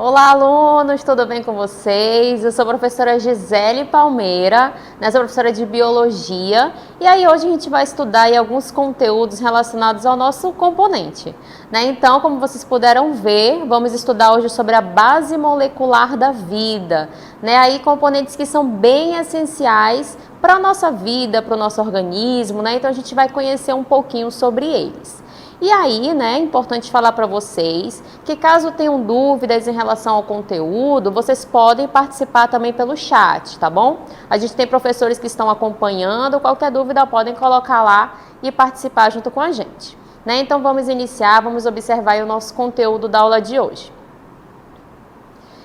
Olá, alunos, tudo bem com vocês? Eu sou a professora Gisele Palmeira, sou professora de Biologia, e aí hoje a gente vai estudar aí alguns conteúdos relacionados ao nosso componente. Então, como vocês puderam ver, vamos estudar hoje sobre a base molecular da vida, aí componentes que são bem essenciais para a nossa vida, para o nosso organismo, então a gente vai conhecer um pouquinho sobre eles. E aí, é importante falar para vocês que caso tenham dúvidas em relação ao conteúdo, vocês podem participar também pelo chat, tá bom? A gente tem professores que estão acompanhando, qualquer dúvida podem colocar lá e participar junto com a gente. Então vamos iniciar, vamos observar o nosso conteúdo da aula de hoje.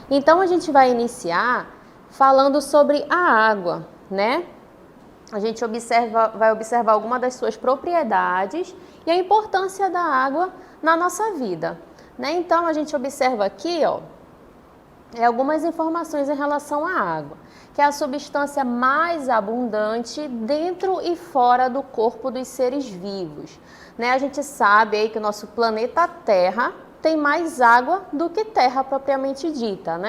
Então a gente vai iniciar falando sobre a água, A gente vai observar algumas das suas propriedades e a importância da água na nossa vida. Então, a gente observa aqui algumas informações em relação à água, que é a substância mais abundante dentro e fora do corpo dos seres vivos. A gente sabe aí que o nosso planeta Terra tem mais água do que terra propriamente dita,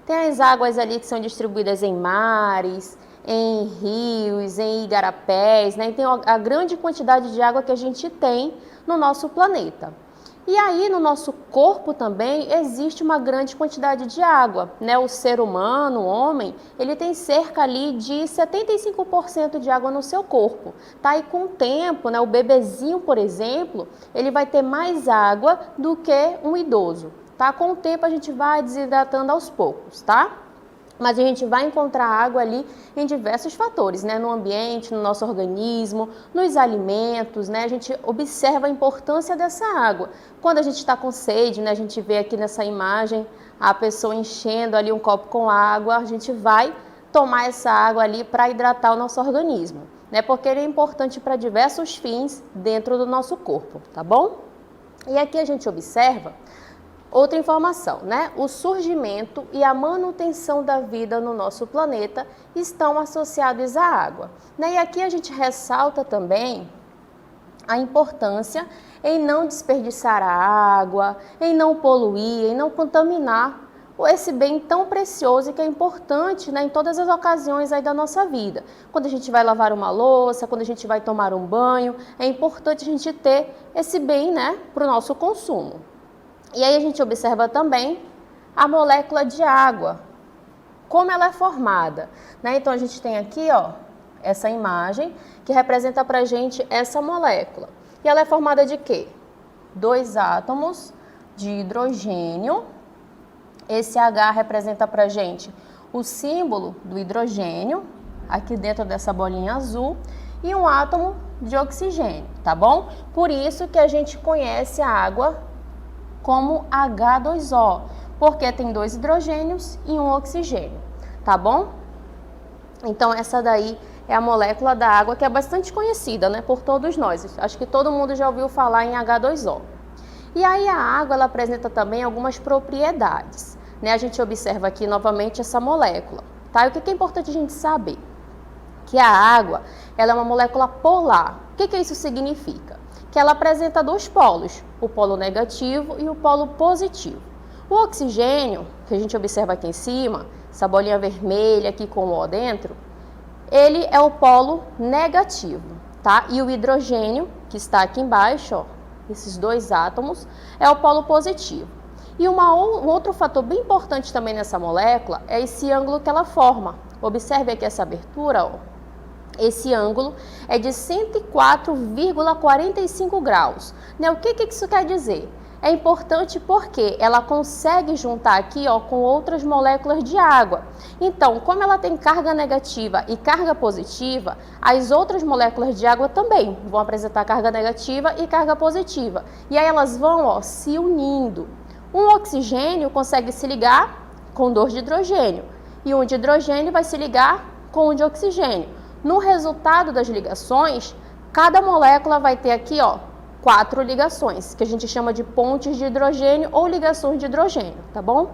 Tem as águas ali que são distribuídas em mares, em rios, em igarapés, e tem a grande quantidade de água que a gente tem no nosso planeta. E aí no nosso corpo também existe uma grande quantidade de água, O ser humano, o homem, ele tem cerca ali de 75% de água no seu corpo, E com o tempo, o bebezinho, por exemplo, ele vai ter mais água do que um idoso, Com o tempo a gente vai desidratando aos poucos, Mas a gente vai encontrar água ali em diversos fatores, No ambiente, no nosso organismo, nos alimentos, A gente observa a importância dessa água. Quando a gente está com sede, A gente vê aqui nessa imagem a pessoa enchendo ali um copo com água, a gente vai tomar essa água ali para hidratar o nosso organismo, Porque ele é importante para diversos fins dentro do nosso corpo, tá bom? E aqui a gente observa outra informação, O surgimento e a manutenção da vida no nosso planeta estão associados à água. E aqui a gente ressalta também a importância em não desperdiçar a água, em não poluir, em não contaminar esse bem tão precioso e que é importante em todas as ocasiões aí da nossa vida. Quando a gente vai lavar uma louça, quando a gente vai tomar um banho, é importante a gente ter esse bem para o nosso consumo. E aí a gente observa também a molécula de água, como ela é formada, Então a gente tem aqui, essa imagem que representa pra gente essa molécula. E ela é formada de quê? 2 átomos de hidrogênio. Esse H representa pra gente o símbolo do hidrogênio, aqui dentro dessa bolinha azul, e um átomo de oxigênio, tá bom? Por isso que a gente conhece a água como H2O, porque tem 2 hidrogênios e um oxigênio, tá bom? Então essa daí é a molécula da água que é bastante conhecida, por todos nós. Acho que todo mundo já ouviu falar em H2O. E aí a água ela apresenta também algumas propriedades, A gente observa aqui novamente essa molécula, E o que é importante a gente saber? Que a água ela é uma molécula polar. O que isso significa? Que ela apresenta 2 polos, o polo negativo e o polo positivo. O oxigênio, que a gente observa aqui em cima, essa bolinha vermelha aqui com o O dentro, ele é o polo negativo, E o hidrogênio, que está aqui embaixo, esses 2 átomos, é o polo positivo. E um outro fator bem importante também nessa molécula é esse ângulo que ela forma. Observe aqui essa abertura, Esse ângulo é de 104,45 graus. O que isso quer dizer? É importante porque ela consegue juntar aqui com outras moléculas de água. Então, como ela tem carga negativa e carga positiva, as outras moléculas de água também vão apresentar carga negativa e carga positiva. E aí elas vão se unindo. Um oxigênio consegue se ligar com 2 de hidrogênio e um de hidrogênio vai se ligar com um de oxigênio. No resultado das ligações, cada molécula vai ter aqui, 4 ligações, que a gente chama de pontes de hidrogênio ou ligações de hidrogênio, tá bom?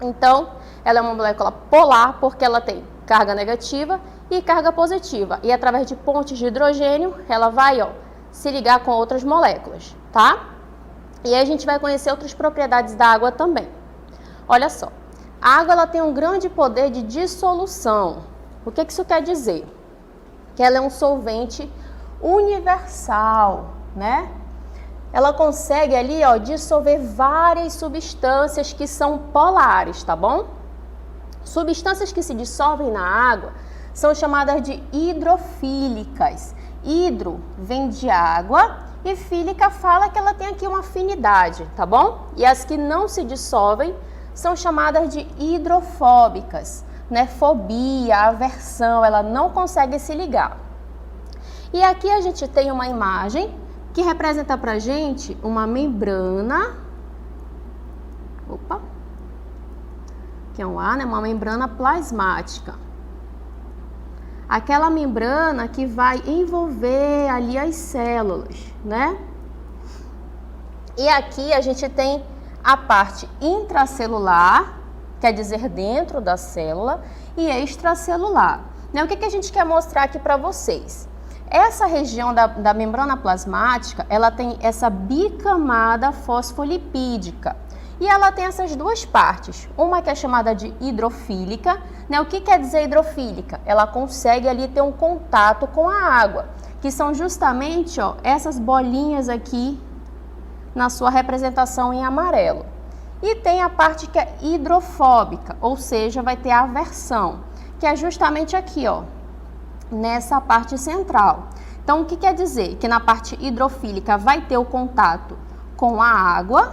Então, ela é uma molécula polar porque ela tem carga negativa e carga positiva. E através de pontes de hidrogênio, ela vai, se ligar com outras moléculas, E aí a gente vai conhecer outras propriedades da água também. Olha só, a água ela tem um grande poder de dissolução. O que isso quer dizer? Que ela é um solvente universal, né? Ela consegue ali, ó, dissolver várias substâncias que são polares, tá bom? Substâncias que se dissolvem na água são chamadas de hidrofílicas. Hidro vem de água e fílica fala que ela tem aqui uma afinidade, tá bom? E as que não se dissolvem são chamadas de hidrofóbicas, né? Fobia, aversão, ela não consegue se ligar. E aqui a gente tem uma imagem que representa pra gente uma membrana, que é um ar, né? Uma membrana plasmática. Aquela membrana que vai envolver ali as células, né? E aqui a gente tem a parte intracelular, quer dizer dentro da célula, e extracelular. Né? O que a gente quer mostrar aqui para vocês? Essa região da membrana plasmática, ela tem essa bicamada fosfolipídica. E ela tem essas duas partes, uma que é chamada de hidrofílica, né? O que quer dizer hidrofílica? Ela consegue ali ter um contato com a água, que são justamente, ó, essas bolinhas aqui na sua representação em amarelo. E tem a parte que é hidrofóbica, ou seja, vai ter a aversão, que é justamente aqui, ó, nessa parte central. Então, o que quer dizer? Que na parte hidrofílica vai ter o contato com a água,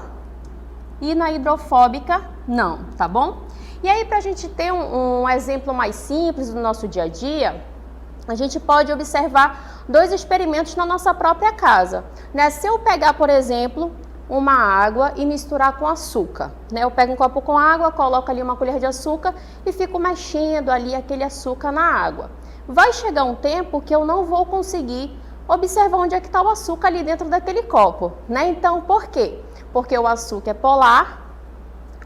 e na hidrofóbica, não, tá bom? E aí, para a gente ter um exemplo mais simples do nosso dia a dia, a gente pode observar dois experimentos na nossa própria casa, né? Se eu pegar, por exemplo, uma água e misturar com açúcar, né? Eu pego um copo com água, coloco ali uma colher de açúcar e fico mexendo ali aquele açúcar na água. Vai chegar um tempo que eu não vou conseguir observar onde é que está o açúcar ali dentro daquele copo, né? Então, por quê? Porque o açúcar é polar,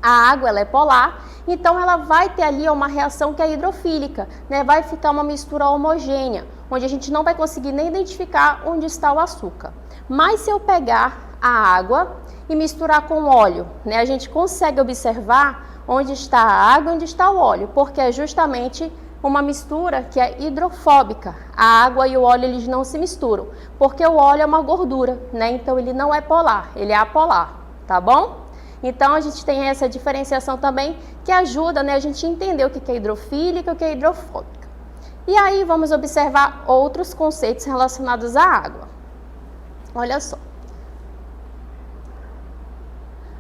a água ela é polar, então ela vai ter ali uma reação que é hidrofílica, né? Vai ficar uma mistura homogênea, onde a gente não vai conseguir nem identificar onde está o açúcar. Mas se eu pegar a água e misturar com óleo, né? A gente consegue observar onde está a água e onde está o óleo, porque é justamente uma mistura que é hidrofóbica. A água e o óleo eles não se misturam, porque o óleo é uma gordura, né? Então ele não é polar, ele é apolar, tá bom? Então a gente tem essa diferenciação também que ajuda, né, a gente entender o que é hidrofílica e o que é hidrofóbica. E aí vamos observar outros conceitos relacionados à água. Olha só.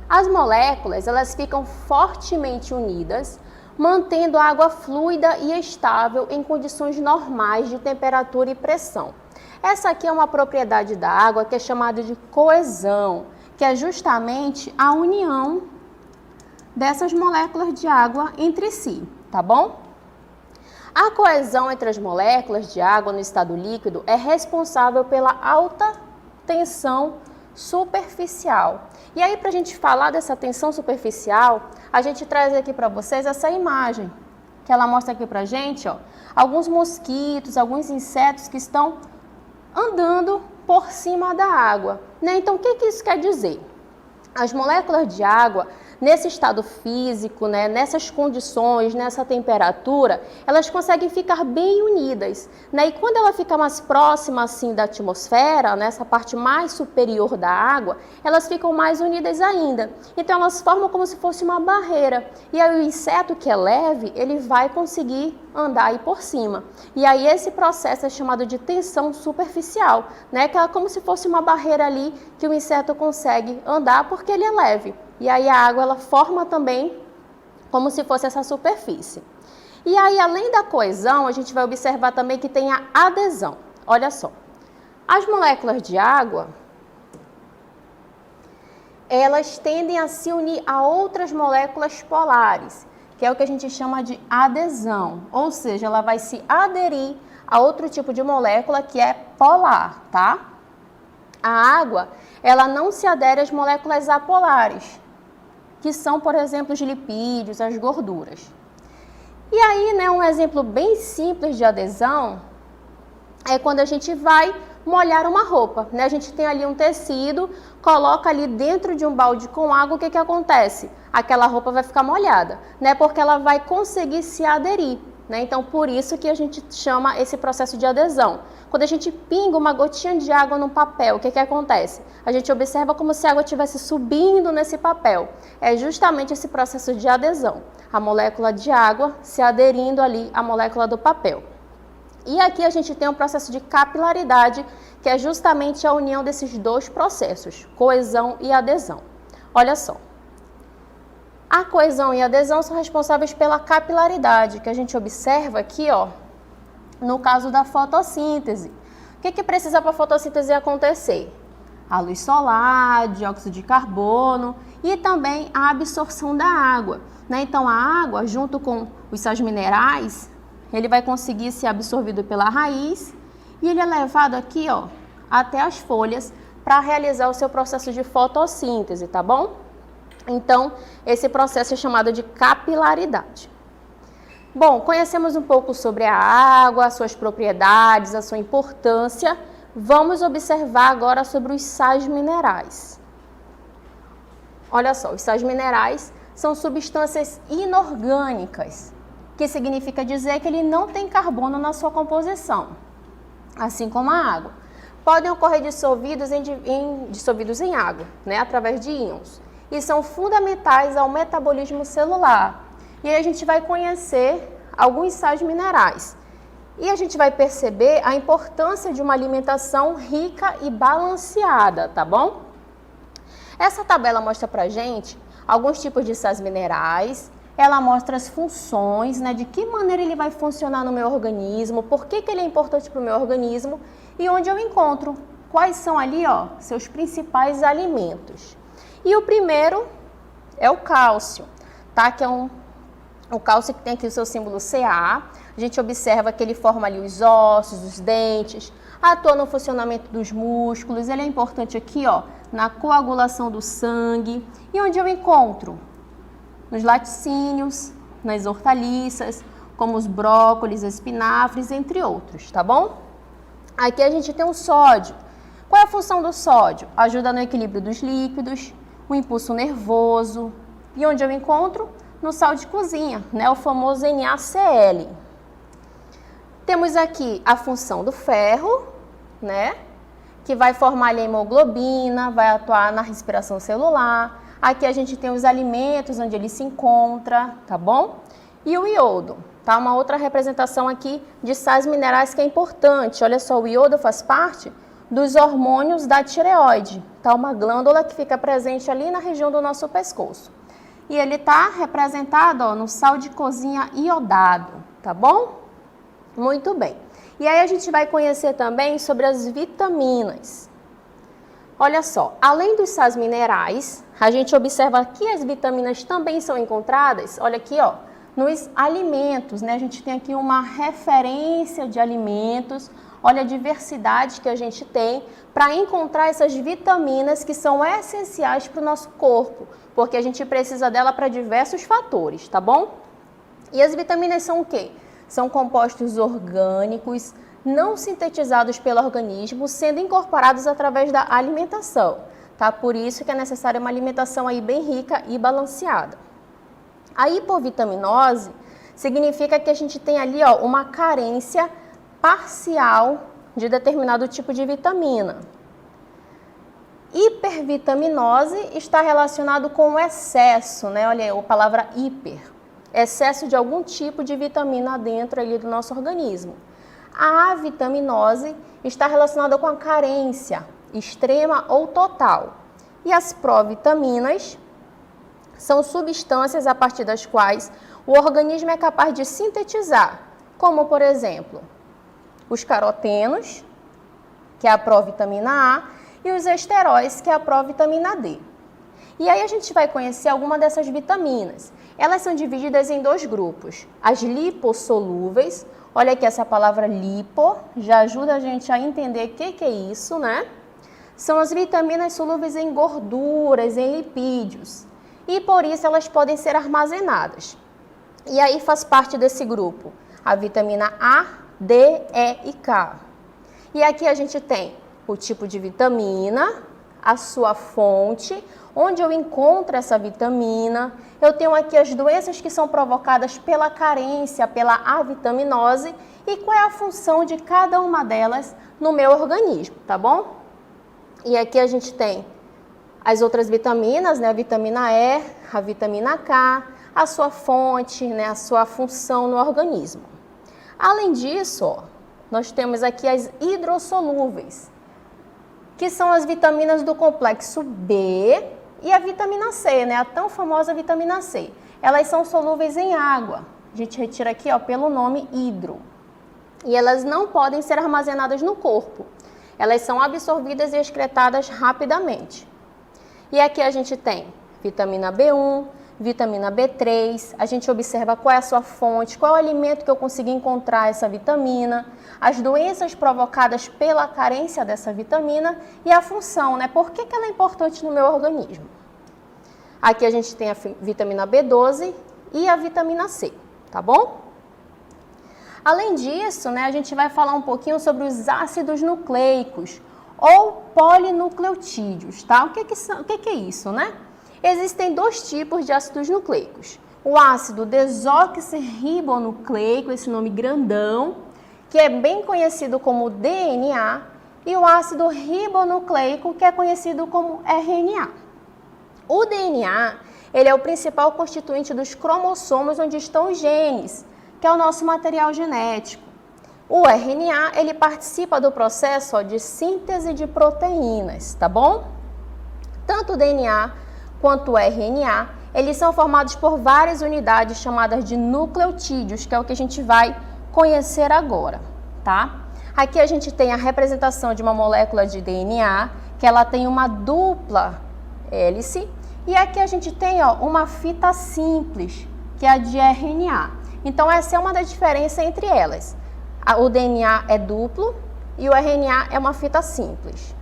As moléculas, elas ficam fortemente unidas, mantendo a água fluida e estável em condições normais de temperatura e pressão. Essa aqui é uma propriedade da água que é chamada de coesão, que é justamente a união dessas moléculas de água entre si, tá bom? A coesão entre as moléculas de água no estado líquido é responsável pela alta tensão superficial. E aí, para a gente falar dessa tensão superficial, a gente traz aqui para vocês essa imagem, que ela mostra aqui para a gente, ó, alguns mosquitos, alguns insetos que estão andando por cima da água, né? Então, o que isso quer dizer? As moléculas de água, nesse estado físico, né, nessas condições, nessa temperatura, elas conseguem ficar bem unidas, né? E quando ela fica mais próxima assim da atmosfera, nessa parte mais superior da água, elas ficam mais unidas ainda. Então elas formam como se fosse uma barreira. E aí o inseto que é leve, ele vai conseguir andar aí por cima. E aí esse processo é chamado de tensão superficial, né? Que é como se fosse uma barreira ali que o inseto consegue andar porque ele é leve. E aí a água ela forma também como se fosse essa superfície. E aí, além da coesão, a gente vai observar também que tem a adesão. Olha só, as moléculas de água, elas tendem a se unir a outras moléculas polares, que é o que a gente chama de adesão. Ou seja, ela vai se aderir a outro tipo de molécula que é polar, tá? A água, ela não se adere às moléculas apolares, que são, por exemplo, os lipídios, as gorduras. E aí, né, um exemplo bem simples de adesão é quando a gente vai molhar uma roupa, né? A gente tem ali um tecido, coloca ali dentro de um balde com água, o que que acontece? Aquela roupa vai ficar molhada, né? Porque ela vai conseguir se aderir, né? Então, por isso que a gente chama esse processo de adesão. Quando a gente pinga uma gotinha de água no papel, o que que acontece? A gente observa como se a água estivesse subindo nesse papel. É justamente esse processo de adesão. A molécula de água se aderindo ali à molécula do papel. E aqui a gente tem um processo de capilaridade, que é justamente a união desses dois processos, coesão e adesão. Olha só. A coesão e a adesão são responsáveis pela capilaridade, que a gente observa aqui, ó, no caso da fotossíntese. O que que precisa para a fotossíntese acontecer? A luz solar, dióxido de carbono e também a absorção da água, né? Então, a água, junto com os sais minerais, ele vai conseguir ser absorvido pela raiz e ele é levado aqui, ó, até as folhas para realizar o seu processo de fotossíntese, tá bom? Então, esse processo é chamado de capilaridade. Bom, conhecemos um pouco sobre a água, suas propriedades, a sua importância. Vamos observar agora sobre os sais minerais. Olha só, os sais minerais são substâncias inorgânicas, que significa dizer que ele não tem carbono na sua composição, assim como a água. Podem ocorrer dissolvidos em água, né, através de íons, e são fundamentais ao metabolismo celular. E aí a gente vai conhecer alguns sais minerais. E a gente vai perceber a importância de uma alimentação rica e balanceada, tá bom? Essa tabela mostra pra gente alguns tipos de sais minerais. Ela mostra as funções, né, de que maneira ele vai funcionar no meu organismo, por que que ele é importante para o meu organismo e onde eu encontro, quais são ali, ó, seus principais alimentos. E o primeiro é o cálcio, tá? Que é o cálcio que tem aqui o seu símbolo Ca. A gente observa que ele forma ali os ossos, os dentes, atua no funcionamento dos músculos, ele é importante aqui, ó, na coagulação do sangue. E onde eu encontro? Nos laticínios, nas hortaliças, como os brócolis, espinafres, entre outros, tá bom? Aqui a gente tem o sódio. Qual é a função do sódio? Ajuda no equilíbrio dos líquidos, o impulso nervoso. E onde eu encontro? No sal de cozinha, né? O famoso NaCl. Temos aqui a função do ferro, né? Que vai formar a hemoglobina, vai atuar na respiração celular. Aqui a gente tem os alimentos onde ele se encontra, tá bom? E o iodo, tá? Uma outra representação aqui de sais minerais que é importante. Olha só, o iodo faz parte dos hormônios da tireoide, tá? Uma glândula que fica presente ali na região do nosso pescoço. E ele tá representado, ó, no sal de cozinha iodado, tá bom? Muito bem. E aí a gente vai conhecer também sobre as vitaminas. Olha só, além dos sais minerais, a gente observa que as vitaminas também são encontradas, olha aqui, ó, nos alimentos, né? A gente tem aqui uma referência de alimentos, olha a diversidade que a gente tem para encontrar essas vitaminas que são essenciais para o nosso corpo, porque a gente precisa dela para diversos fatores, tá bom? E as vitaminas são o quê? São compostos orgânicos, não sintetizados pelo organismo, sendo incorporados através da alimentação, tá? Por isso que é necessária uma alimentação aí bem rica e balanceada. A hipovitaminose significa que a gente tem ali, ó, uma carência parcial de determinado tipo de vitamina. Hipervitaminose está relacionado com o excesso, né? Olha aí, a palavra hiper, excesso de algum tipo de vitamina dentro ali do nosso organismo. A avitaminose está relacionada com a carência extrema ou total. E as provitaminas são substâncias a partir das quais o organismo é capaz de sintetizar, como, por exemplo, os carotenos, que é a provitamina A, e os esteróis, que é a provitamina D. E aí a gente vai conhecer alguma dessas vitaminas. Elas são divididas em dois grupos. As lipossolúveis, olha aqui essa palavra lipo, já ajuda a gente a entender o que é isso, né? São as vitaminas solúveis em gorduras, em lipídios. E por isso elas podem ser armazenadas. E aí faz parte desse grupo a vitamina A, D, E e K. E aqui a gente tem o tipo de vitamina, a sua fonte, onde eu encontro essa vitamina. Eu tenho aqui as doenças que são provocadas pela carência, pela avitaminose e qual é a função de cada uma delas no meu organismo, tá bom? E aqui a gente tem as outras vitaminas, né? A vitamina E, a vitamina K, a sua fonte, né? A sua função no organismo. Além disso, ó, nós temos aqui as hidrossolúveis, que são as vitaminas do complexo B e a vitamina C, né? A tão famosa vitamina C. Elas são solúveis em água. A gente retira aqui, ó, pelo nome hidro. E elas não podem ser armazenadas no corpo. Elas são absorvidas e excretadas rapidamente. E aqui a gente tem vitamina B1, vitamina B3, a gente observa qual é a sua fonte, qual é o alimento que eu consegui encontrar essa vitamina, as doenças provocadas pela carência dessa vitamina e a função, né? Por que ela é importante no meu organismo? Aqui a gente tem a vitamina B12 e a vitamina C, tá bom? Além disso, né, a gente vai falar um pouquinho sobre os ácidos nucleicos ou polinucleotídeos, tá? O que é isso, né? Existem dois tipos de ácidos nucleicos. O ácido desoxirribonucleico, esse nome grandão, que é bem conhecido como DNA, e o ácido ribonucleico, que é conhecido como RNA. O DNA, ele é o principal constituinte dos cromossomos onde estão os genes, que é o nosso material genético. O RNA, ele participa do processo, ó, de síntese de proteínas, tá bom? Tanto o DNA quanto o RNA, eles são formados por várias unidades chamadas de nucleotídeos, que é o que a gente vai conhecer agora, tá? Aqui a gente tem a representação de uma molécula de DNA, que ela tem uma dupla hélice, e aqui a gente tem, ó, uma fita simples, que é a de RNA. Então essa é uma das diferenças entre elas. O DNA é duplo e o RNA é uma fita simples.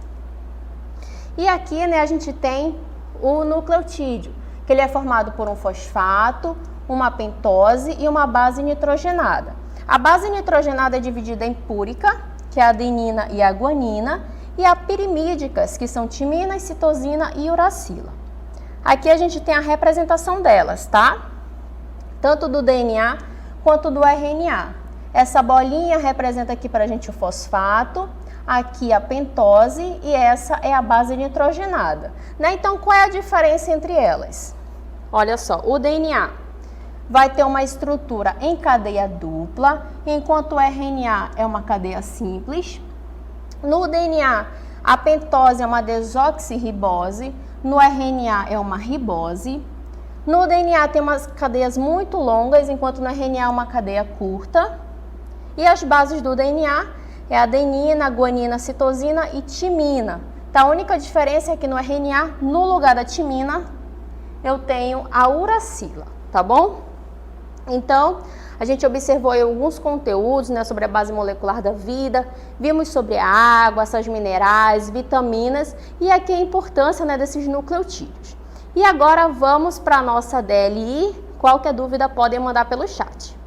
E aqui, né, a gente tem o nucleotídeo, que ele é formado por um fosfato, uma pentose e uma base nitrogenada. A base nitrogenada é dividida em púrica, que é a adenina e a guanina, e a pirimídicas, que são timina, citosina e uracila. Aqui a gente tem a representação delas, tá? Tanto do DNA quanto do RNA. Essa bolinha representa aqui para a gente o fosfato, aqui a pentose e essa é a base nitrogenada, né? Então, qual é a diferença entre elas? Olha só, o DNA vai ter uma estrutura em cadeia dupla, enquanto o RNA é uma cadeia simples. No DNA, a pentose é uma desoxirribose, no RNA é uma ribose. No DNA tem umas cadeias muito longas, enquanto no RNA é uma cadeia curta. E as bases do DNA é adenina, guanina, citosina e timina. Então, a única diferença é que no RNA, no lugar da timina, eu tenho a uracila, tá bom? Então, a gente observou aí alguns conteúdos, né, sobre a base molecular da vida, vimos sobre a água, essas minerais, vitaminas e aqui a importância, né, desses nucleotídeos. E agora vamos para a nossa DLI. Qualquer dúvida podem mandar pelo chat.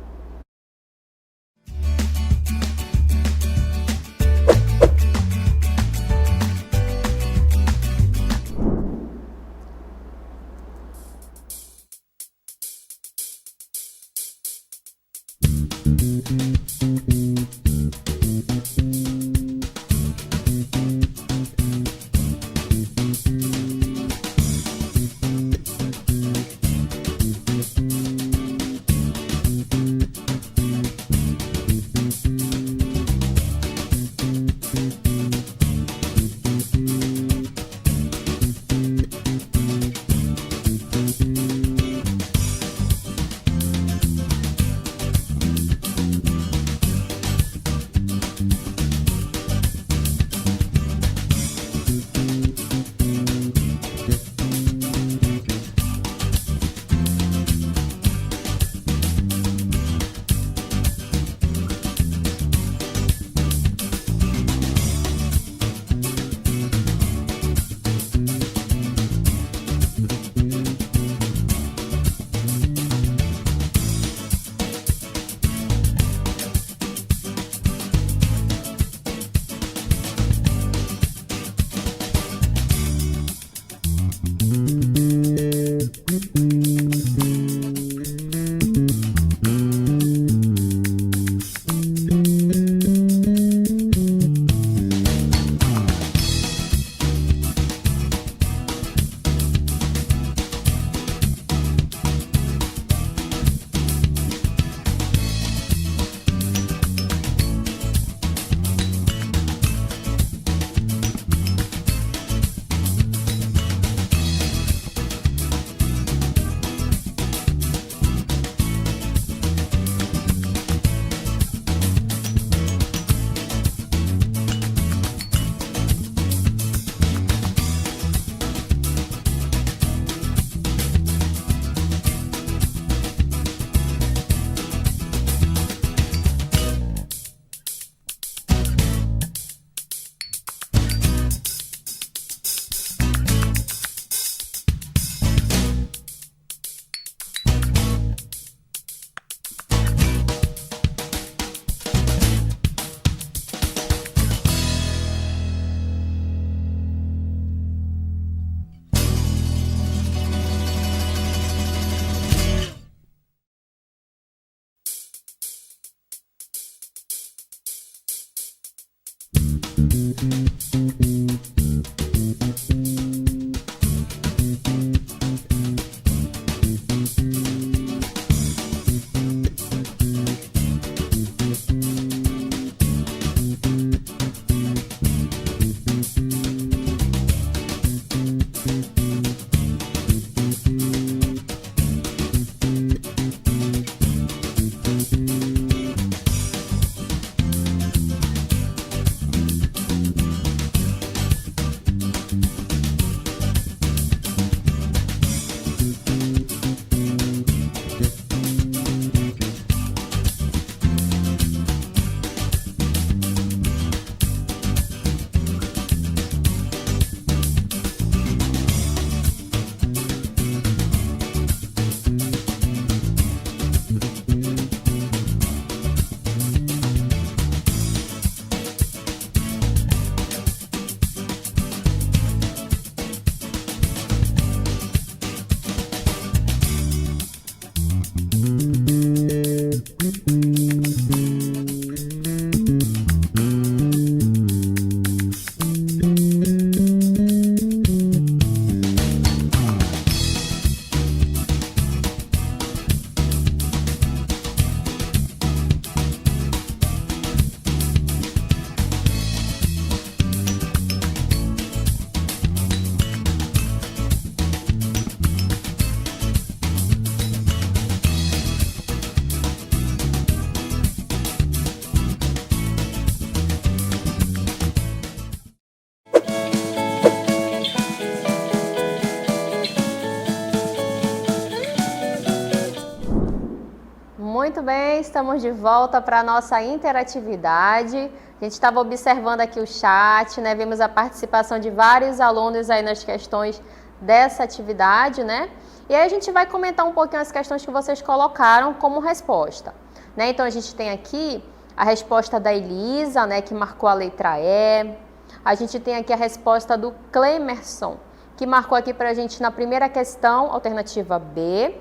Muito bem, estamos de volta para a nossa interatividade. A gente estava observando aqui o chat, né? Vimos a participação de vários alunos aí nas questões dessa atividade, né? E aí a gente vai comentar um pouquinho as questões que vocês colocaram como resposta, né? Então a gente tem aqui a resposta da Elisa, né, que marcou a letra E. A gente tem aqui a resposta do Clemerson, que marcou aqui para a gente na primeira questão, alternativa B.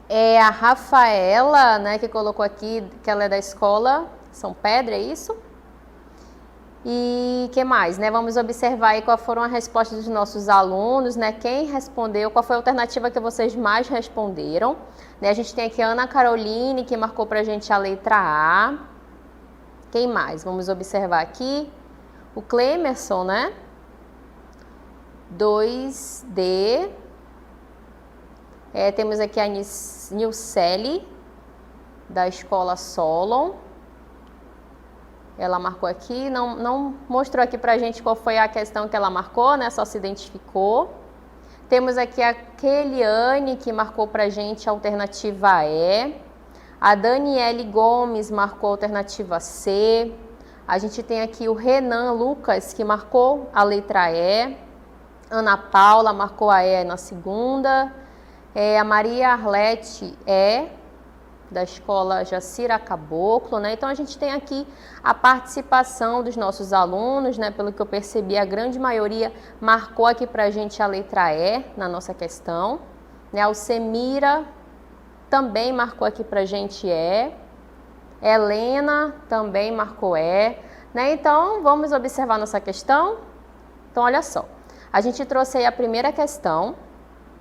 É a Rafaela, né, que colocou aqui que ela é da escola São Pedro, é isso? E que mais, né? Vamos observar aí quais foram as respostas dos nossos alunos, né? Quem respondeu, qual foi a alternativa que vocês mais responderam, né? A gente tem aqui a Ana Caroline, que marcou pra gente a letra A. Quem mais? Vamos observar aqui o Clemerson, né? 2D. Temos aqui a Nilcele, da escola Solon. Ela marcou aqui, não mostrou aqui pra gente qual foi a questão que ela marcou, né? Só se identificou. Temos aqui a Keliane, que marcou pra gente a alternativa E. A Daniele Gomes marcou a alternativa C. A gente tem aqui o Renan Lucas, que marcou a letra E. Ana Paula marcou a E na segunda. A Maria Arlete da escola Jacira Caboclo, né? Então a gente tem aqui a participação dos nossos alunos, né? Pelo que eu percebi, a grande maioria marcou aqui pra gente a letra E na nossa questão, né? A Alcemira também marcou aqui pra gente E. Helena também marcou E, né? Então vamos observar nossa questão. Então olha só, a gente trouxe aí a primeira questão,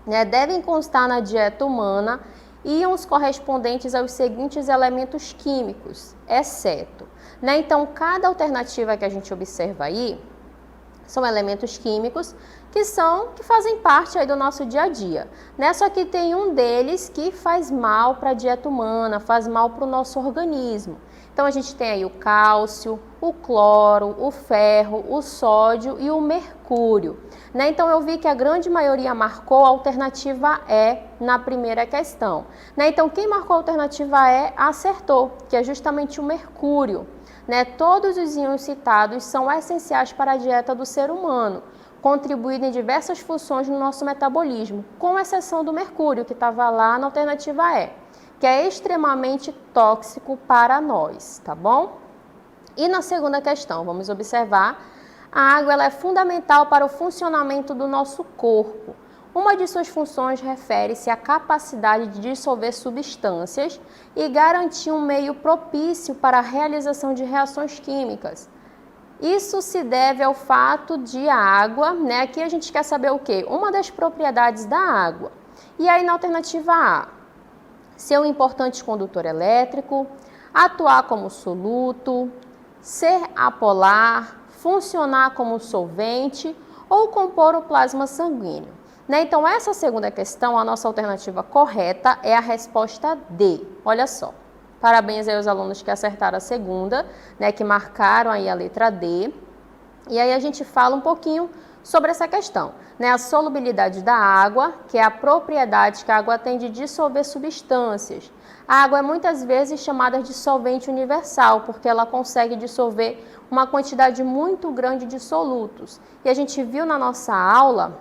né? Devem constar na dieta humana íons correspondentes aos seguintes elementos químicos, exceto, né? Então, cada alternativa que a gente observa aí são elementos químicos que fazem parte aí do nosso dia a dia, né? Só que tem um deles que faz mal para a dieta humana, faz mal para o nosso organismo. Então, a gente tem aí o cálcio, o cloro, o ferro, o sódio e o mercúrio, né? Então, eu vi que a grande maioria marcou a alternativa E na primeira questão, né? Então, quem marcou a alternativa E acertou, que é justamente o mercúrio, né? Todos os íons citados são essenciais para a dieta do ser humano, contribuindo em diversas funções no nosso metabolismo, com exceção do mercúrio, que estava lá na alternativa E, que é extremamente tóxico para nós, tá bom? E na segunda questão, vamos observar, a água ela é fundamental para o funcionamento do nosso corpo. Uma de suas funções refere-se à capacidade de dissolver substâncias e garantir um meio propício para a realização de reações químicas. Isso se deve ao fato de a água, né? Aqui a gente quer saber o quê? Uma das propriedades da água. E aí na alternativa A, ser um importante condutor elétrico, atuar como soluto, ser apolar, funcionar como solvente ou compor o plasma sanguíneo, né? Então, essa segunda questão, a nossa alternativa correta é a resposta D. Olha só, parabéns aí aos alunos que acertaram a segunda, né? Que marcaram aí a letra D. E aí a gente fala um pouquinho sobre essa questão, né? A solubilidade da água, que é a propriedade que a água tem de dissolver substâncias. A água é muitas vezes chamada de solvente universal, porque ela consegue dissolver uma quantidade muito grande de solutos. E a gente viu na nossa aula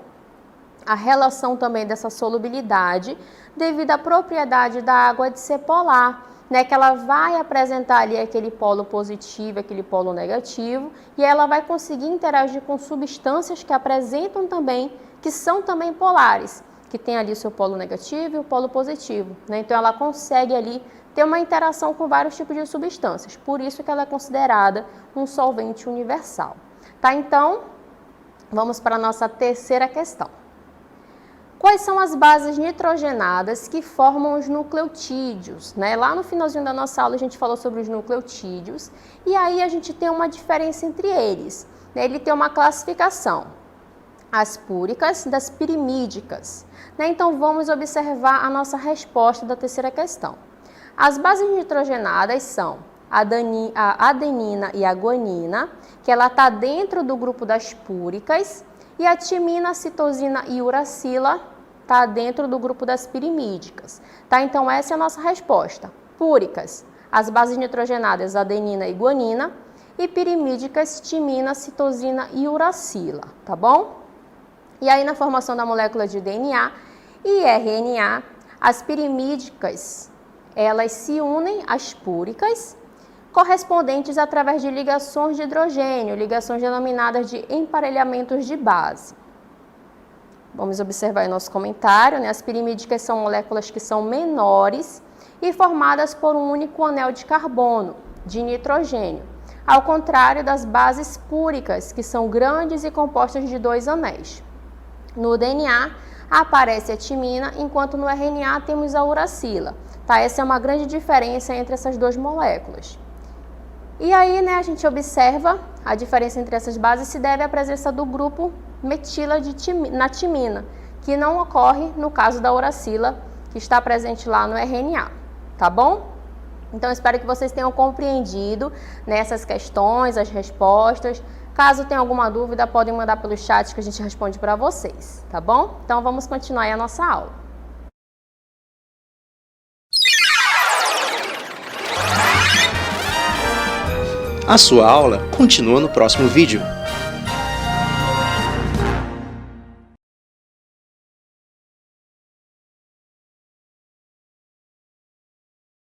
a relação também dessa solubilidade devido à propriedade da água de ser polar, né, que ela vai apresentar ali aquele polo positivo, aquele polo negativo, e ela vai conseguir interagir com substâncias que apresentam também, que são também polares, que tem ali o seu polo negativo e o polo positivo, né? Então ela consegue ali ter uma interação com vários tipos de substâncias, por isso que ela é considerada um solvente universal. Tá? Então, vamos para a nossa terceira questão. Quais são as bases nitrogenadas que formam os nucleotídeos, né? Lá no finalzinho da nossa aula a gente falou sobre os nucleotídeos e aí a gente tem uma diferença entre eles, né? Ele tem uma classificação, as púricas das pirimídicas, né? Então vamos observar a nossa resposta da terceira questão. As bases nitrogenadas são a adenina e a guanina, que ela está dentro do grupo das púricas, e a timina, citosina e uracila está dentro do grupo das pirimídicas. Tá? Então, essa é a nossa resposta. Púricas, as bases nitrogenadas adenina e guanina, e pirimídicas, timina, citosina e uracila, tá bom? E aí, na formação da molécula de DNA e RNA, as pirimídicas, elas se unem às púricas, correspondentes através de ligações de hidrogênio, ligações denominadas de emparelhamentos de base. Vamos observar aí nosso comentário, né? As pirimídicas são moléculas que são menores e formadas por um único anel de carbono, de nitrogênio, ao contrário das bases púricas, que são grandes e compostas de 2 anéis. No DNA aparece a timina, enquanto no RNA temos a uracila. Tá? Essa é uma grande diferença entre essas duas moléculas. E aí, né, a gente observa a diferença entre essas bases se deve à presença do grupo metila na timina, que não ocorre no caso da uracila, que está presente lá no RNA, tá bom? Então, espero que vocês tenham compreendido nessas questões, as respostas. Caso tenha alguma dúvida, podem mandar pelo chat que a gente responde para vocês, tá bom? Então, vamos continuar aí a nossa aula. A sua aula continua no próximo vídeo.